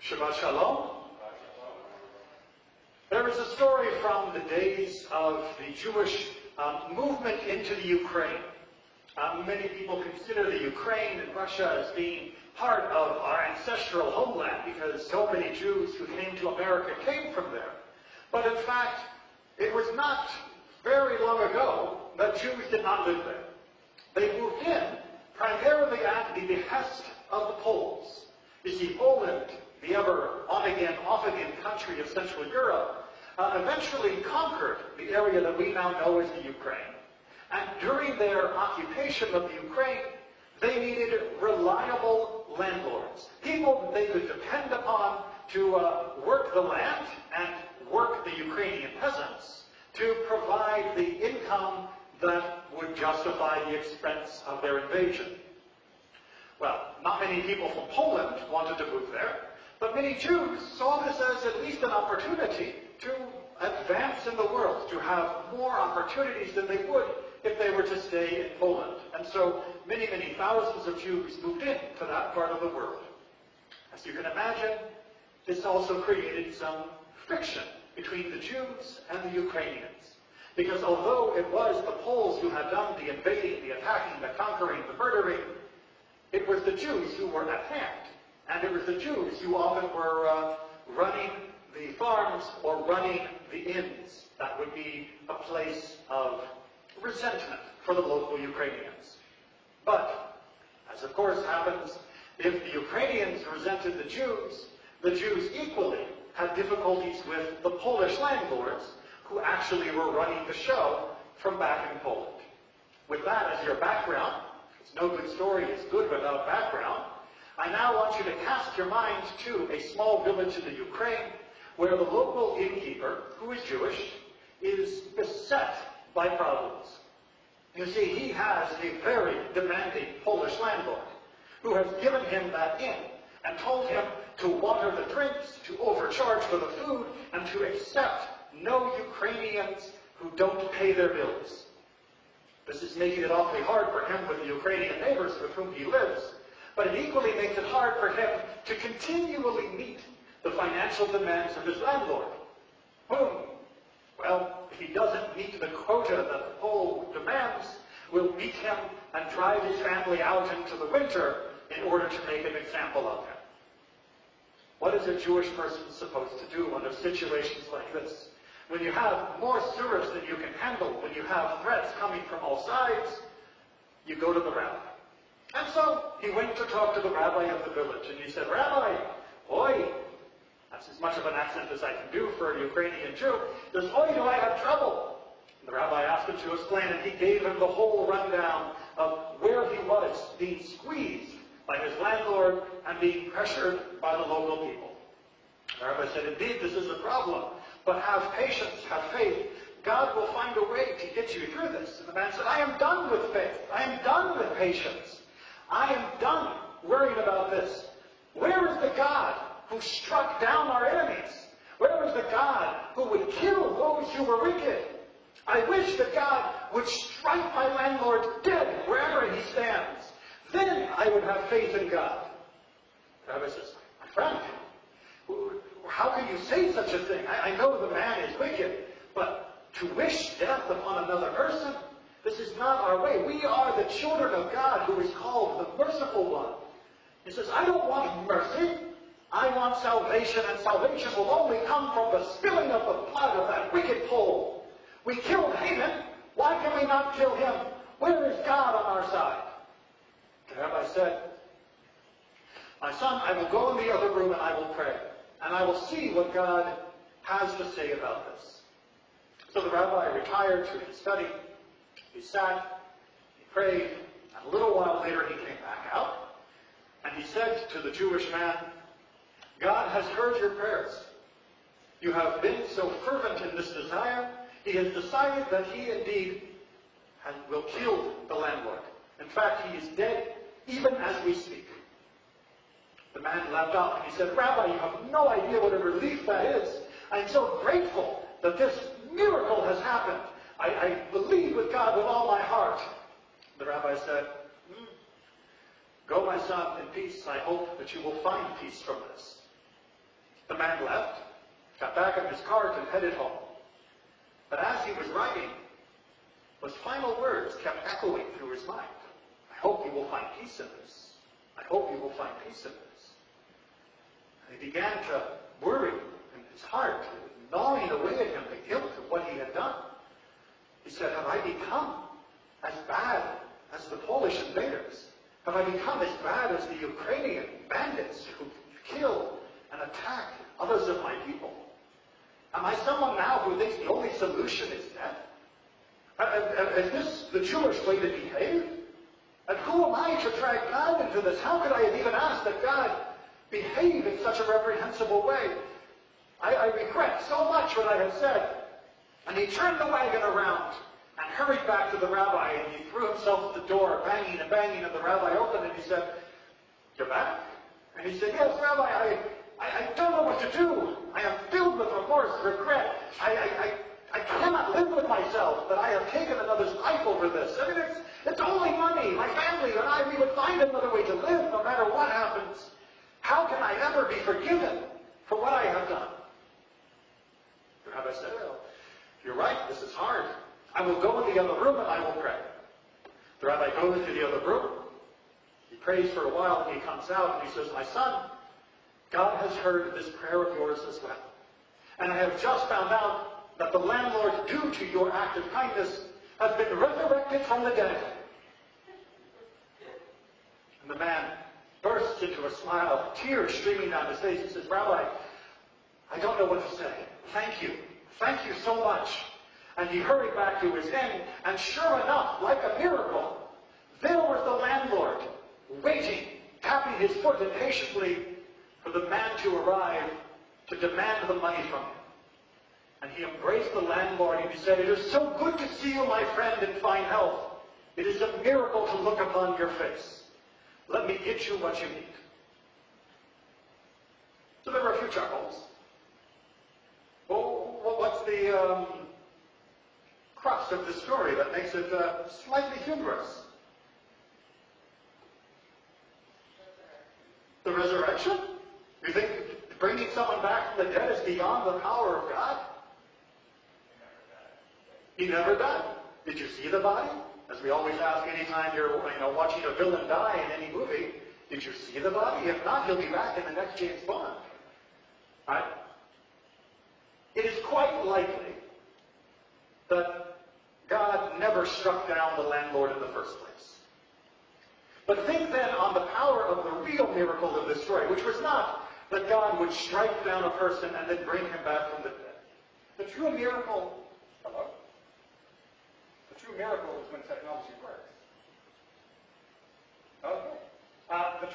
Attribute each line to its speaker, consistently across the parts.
Speaker 1: Shabbat Shalom. There is a story from the days of the Jewish movement into the Ukraine. Many people consider the Ukraine and Russia as being part of our ancestral homeland because so many Jews who came to America came from there. But in fact, it was not very long ago that Jews did not live there. They moved in primarily at the behest of the Poles. You see, Poland, the ever on-again, off-again country of Central Europe, eventually conquered the area that we now know as the Ukraine. And during their occupation of the Ukraine, they needed reliable landlords, people that they could depend upon to work the land and work the Ukrainian peasants to provide the income that would justify the expense of their invasion. Well, not many people from Poland wanted to move there, but many Jews saw this as at least an opportunity to advance in the world, to have more opportunities than they would if they were to stay in Poland. And so many, many thousands of Jews moved into that part of the world. As you can imagine, this also created some friction between the Jews and the Ukrainians. Because although it was the Poles who had done the invading, the attacking, the conquering, the murdering, it was the Jews who were at hand. And it was the Jews who often were running the farms or running the inns. That would be a place of resentment for the local Ukrainians. But, as of course happens, if the Ukrainians resented the Jews equally had difficulties with the Polish landlords who actually were running the show from back in Poland. With that as your background, it's no good story is good without background, I now want you to cast your mind to a small village in the Ukraine where the local innkeeper, who is Jewish, is beset by problems. You see, he has a very demanding Polish landlord who has given him that inn and told him to water the drinks, to overcharge for the food, and to accept no Ukrainians who don't pay their bills. This is making it awfully hard for him with the Ukrainian neighbors with whom he lives, but it equally makes it hard for him to continually meet the financial demands of his landlord, whom, well, if he doesn't meet the quota that the Pole demands, will beat him and drive his family out into the winter in order to make an example of him. What is a Jewish person supposed to do under situations like this? When you have more sewers than you can handle, when you have threats coming from all sides, you go to the rabbi. And so he went to talk to the rabbi of the village, and he said, "Rabbi, oi," that's as much of an accent as I can do for a Ukrainian Jew, he says, "Oi, do I have trouble?" And the rabbi asked him to explain, and he gave him the whole rundown of where he was being squeezed by his landlord and being pressured by the local people. The rabbi said, "Indeed, this is a problem, but have patience, have faith. God will find a way to get you through this." And the man said, "I am done with faith. I am done with patience. I am done worrying about this. Where is the God who struck down our enemies? Where is the God who would kill those who were wicked? I wish that God would strike my landlord dead wherever he stands. Then I would have faith in God." The rabbi says, "My friend, how can you say such a thing? I know the man is wicked, but to wish death upon another person, this is not our way. We are the children of God who is called the merciful one." He says, "I don't want mercy. I want salvation, and salvation will only come from the spilling of the blood of that wicked Pole. We killed Haman. Why can we not kill him? Where is God on our side?" The rabbi said, "My son, I will go in the other room and I will pray, and I will see what God has to say about this." So the rabbi retired to his study. He sat, he prayed, and a little while later he came back out, and he said to the Jewish man, "God has heard your prayers. You have been so fervent in this desire, he has decided that he indeed will kill the landlord. In fact, he is dead even as we speak." The man leapt up and he said, "Rabbi, you have no idea what a relief that is. I am so grateful that this miracle has happened. I believe with God with all my heart." The rabbi said, "Go, my son, in peace. I hope that you will find peace from this." The man left, got back in his cart, and headed home. But as he was riding, those final words kept echoing through his mind. I hope you will find peace in this. I hope you will find peace in this. And he began to worry in his heart, gnawing away at him the guilt of what he had done. He said, have I become as bad as the Polish invaders? Have I become as bad as the Ukrainian bandits who kill and attack others of my people? Am I someone now who thinks the only solution is death? Is this the Jewish way to behave? And who am I to drag God into this? How could I have even asked that God behave in such a reprehensible way? I regret so much what I have said. And he turned the wagon around and hurried back to the rabbi, and he threw himself at the door, banging and banging, and the rabbi opened, and he said, you're back? And he said, yes, Rabbi, I don't know what to do. I am filled with remorse, regret. I cannot live with myself that I have taken another's life over this. I mean, it's only money. My family and I, we would find another way to live no matter what happens. How can I ever be forgiven for what I have done? The rabbi said, well, you're right, this is hard. I will go in the other room and I will pray. The rabbi goes to the other room. He prays for a while and he comes out and he says, my son, God has heard this prayer of yours as well. And I have just found out that the landlord, due to your act of kindness, has been resurrected from the dead. And the man bursts into a smile, tears streaming down his face. He says, Rabbi, I don't know what to say. Thank you. Thank you so much. And he hurried back to his inn, and sure enough, like a miracle, there was the landlord, waiting, tapping his foot impatiently for the man to arrive to demand the money from him. And he embraced the landlord and he said, it is so good to see you, my friend, in fine health. It is a miracle to look upon your face. Let me get you what you need. So there were a few chuckles. Well, what's the crux of the story that makes it slightly humorous? The resurrection? You think bringing someone back from the dead is beyond the power of God? He never died. Did you see the body? As we always ask anytime you're watching a villain die in any movie, did you see the body? If not, he'll be back in the next James Bond. Right? It is quite likely that God never struck down the landlord in the first place. But think then on the power of the real miracle of this story, which was not that God would strike down a person and then bring him back from the dead. The true miracle, hello? The true miracle is when technology works. Okay. The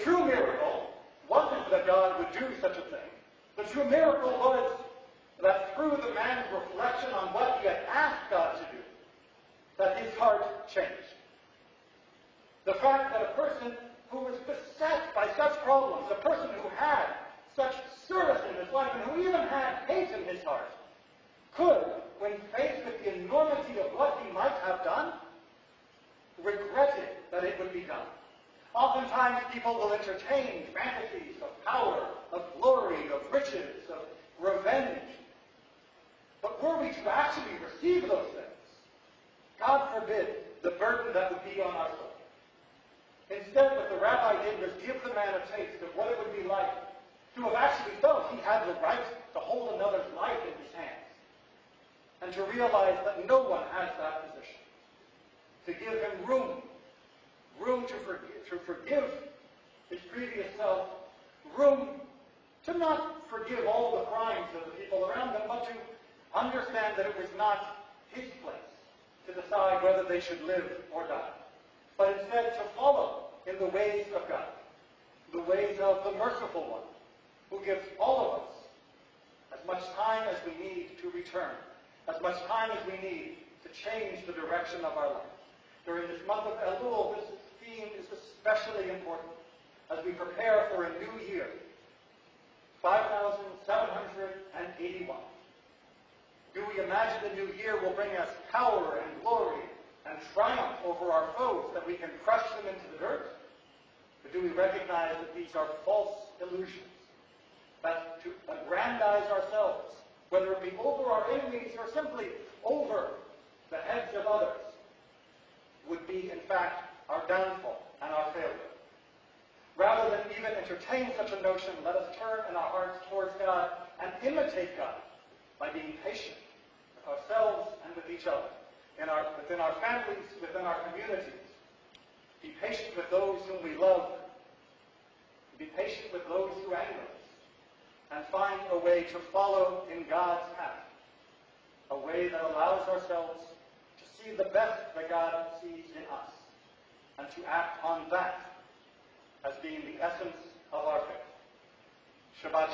Speaker 1: true miracle wasn't that God would do such a thing. The true miracle was that through the man's reflection on what he had asked God to do, that his heart changed. The fact that a person who was beset by such problems, a person who had such service in his life, and who even had hate in his heart, could, when faced with the enormity of what he might have done, regretted that it would be done. Oftentimes people will entertain fantasies of power, of glory, of riches, of revenge. But were we to actually receive those things, God forbid the burden that would be on our soul. Instead, what the rabbi did was give the man a taste of what it would be like to have actually felt he had the right to hold another's life in his hands, and to realize that no one has that position. To give him room to forgive his previous self, room to not forgive all the crimes of the people around them, but to understand that it was not his place to decide whether they should live or die, but instead to follow in the ways of God, the ways of the merciful one, who gives all of us as much time as we need to return, as much time as we need to change the direction of our life. During this month of Elul, this theme is especially important as we prepare for a new year, 5781. Do we imagine the new year will bring us power and glory and triumph over our foes, that we can crush them into the dirt? Or do we recognize that these are false illusions. That to aggrandize ourselves, whether it be over our enemies or simply over the heads of others, would be, in fact, our downfall and our failure. Rather than even entertain such a notion, let us turn in our hearts towards God and imitate God by being patient with ourselves and with each other, within our families, within our communities. Be patient with those whom we love. Be patient with those who anger us. And find a way to follow in God's path. A way that allows ourselves to see the best that God sees in us. And to act on that as being the essence of our faith. Shabbat